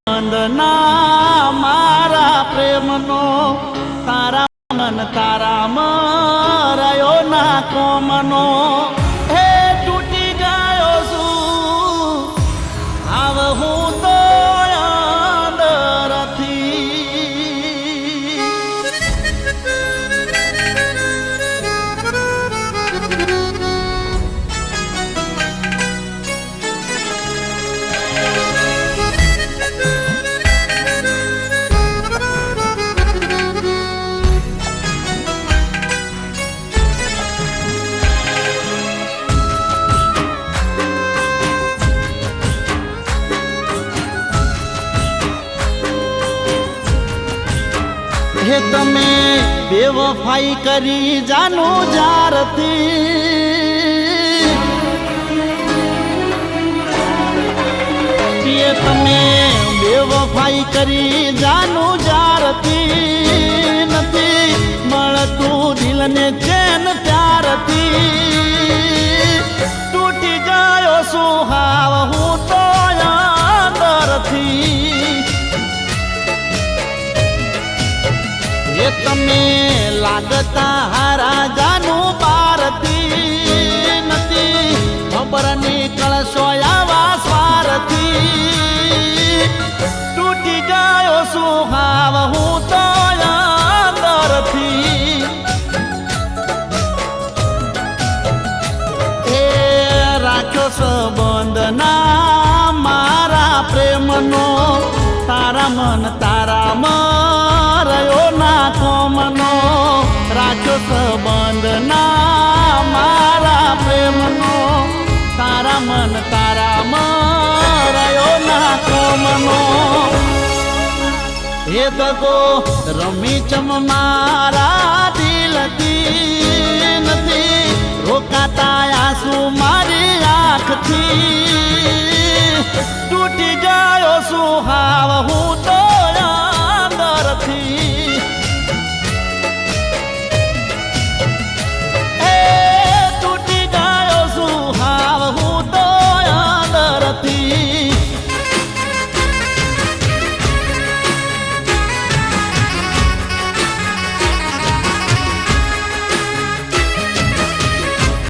વંદના મારા પ્રેમનો તારા મન તારામાં રહ્યો ના કોમનો હે તૂટી ગયો છું આવ હું તો હે તમે બેવફાઈ કરી જાનો જારતી એ તમે બેવફાઈ કરી જાનો જારતી નથી મળતું દિલને ચેન ત્યારથી તૂટી ગયો સુહાવ હું તો અંદરથી એ તમે લાગતા હારા જાનું પારતી નથી ખબર નીકળશો આવા સ્વારથી તૂટી ગયો સુહાવ હું તો અંદરથી એ રાખ્યો સંબંધ ના મારા પ્રેમનો તારા મન તારામાં રહ્યો ના કોમનો રાખ્યો સંબંધ ના મારા પ્રેમનો તારા મન તારામાં રહ્યો ના કોમનો હે દગો રમી ચમ મારા દિલથી નથી રોકાતા આંસુ મારી આંખથી તૂટી ગયો સુહાવ હું તો